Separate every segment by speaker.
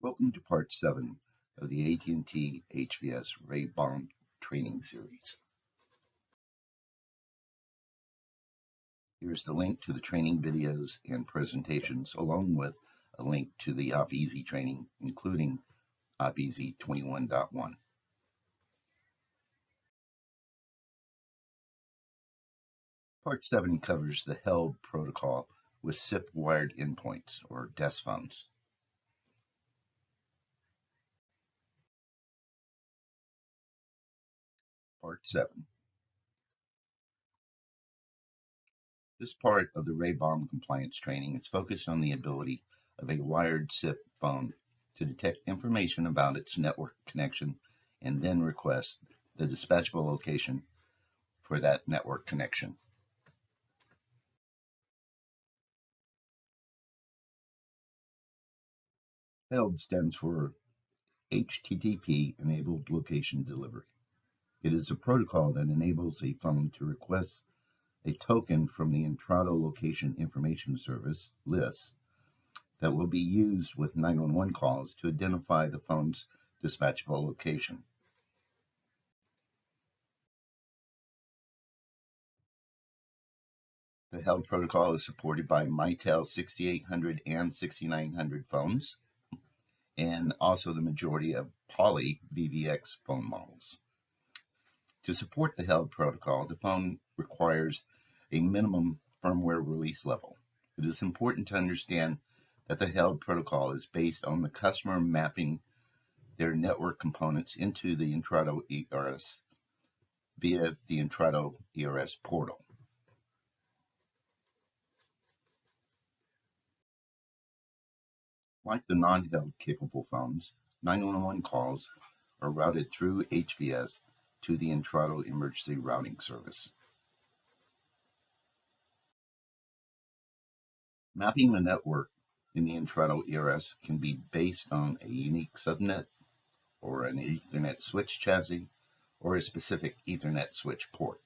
Speaker 1: Welcome to Part 7 of the AT&T HVS Baum training series. Here's the link to the training videos and presentations, along with a link to the OpEasy training, including OpEasy 21.1. Part 7 covers the held protocol with SIP wired endpoints, or desk phones. Part 7. This part of the Baum compliance training is focused on the ability of a wired SIP phone to detect information about its network connection and then request the dispatchable location for that network connection. HELD stands for HTTP Enabled Location Delivery. It is a protocol that enables a phone to request a token from the Intrado Location Information Service list that will be used with 911 calls to identify the phone's dispatchable location. The HELD protocol is supported by Mitel 6800 and 6900 phones, and also the majority of Poly VVX phone models. To support the HELD protocol, the phone requires a minimum firmware release level. It is important to understand that the HELD protocol is based on the customer mapping their network components into the Intrado ERS via the Intrado ERS portal. Like the non-HELD capable phones, 911 calls are routed through HVS to the Intrado Emergency Routing Service. Mapping the network in the Intrado ERS can be based on a unique subnet or an Ethernet switch chassis or a specific Ethernet switch port.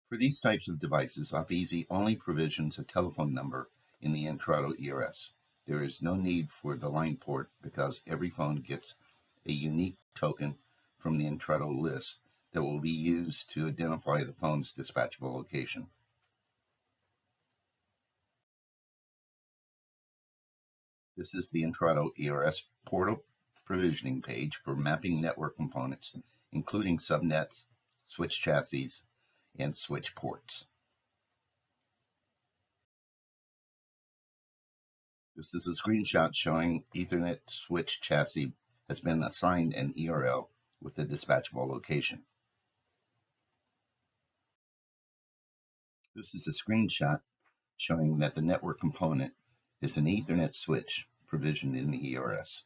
Speaker 1: For these types of devices, OpEasy only provisions a telephone number in the Intrado ERS. There is no need for the line port because every phone gets a unique token from the Intrado list that will be used to identify the phone's dispatchable location. This is the Intrado ERS portal provisioning page for mapping network components, including subnets, switch chassis, and switch ports. This is a screenshot showing Ethernet switch chassis has been assigned an ERL with the dispatchable location. This is a screenshot showing that the network component is an Ethernet switch provisioned in the ERS.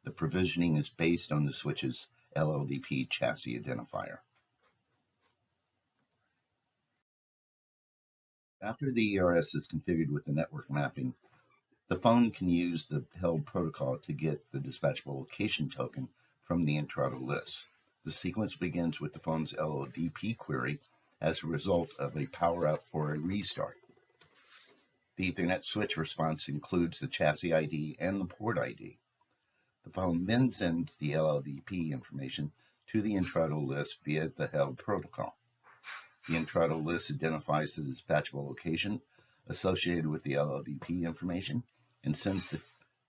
Speaker 1: The provisioning is based on the switch's LLDP chassis identifier. After the ERS is configured with the network mapping, the phone can use the HELD protocol to get the dispatchable location token from the Intrado list. The sequence begins with the phone's LLDP query as a result of a power up or a restart. The Ethernet switch response includes the chassis ID and the port ID. The phone then sends the LLDP information to the Intrado list via the HELD protocol. The Intrado list identifies the dispatchable location associated with the LLDP information and sends the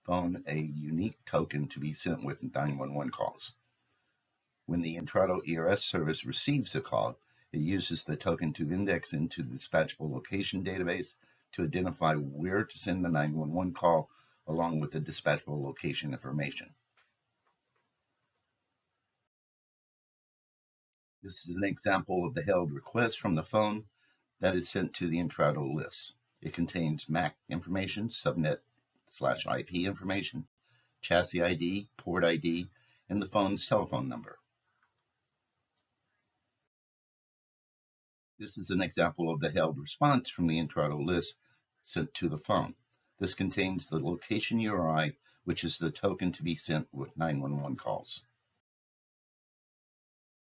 Speaker 1: phone a unique token to be sent with 911 calls. When the Intrado ERS service receives the call, it uses the token to index into the dispatchable location database to identify where to send the 911 call along with the dispatchable location information. This is an example of the HELD request from the phone that is sent to the Intrado list. It contains MAC information, subnet/IP information, chassis ID, port ID, and the phone's telephone number. This is an example of the HELD response from the Intrado list sent to the phone. This contains the location URI, which is the token to be sent with 911 calls.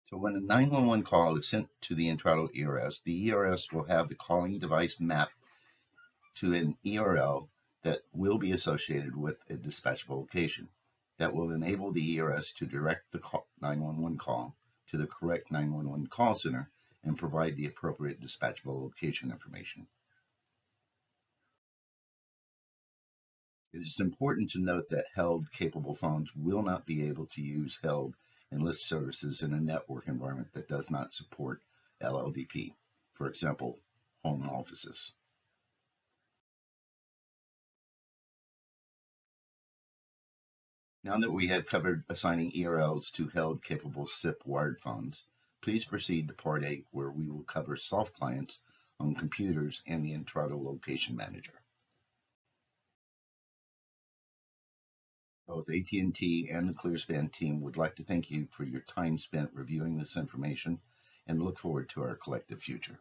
Speaker 1: So when a 911 call is sent to the Intrado ERS, the ERS will have the calling device mapped to an ERL that will be associated with a dispatchable location. That will enable the ERS to direct the 911 call to the correct 911 call center and provide the appropriate dispatchable location information. It is important to note that held-capable phones will not be able to use held and list services in a network environment that does not support LLDP, for example, home offices. Now that we have covered assigning ERLs to held-capable SIP wired phones, please proceed to Part 8, where we will cover soft clients on computers and the Intrado Location Manager. Both AT&T and the ClearSpan team would like to thank you for your time spent reviewing this information and look forward to our collective future.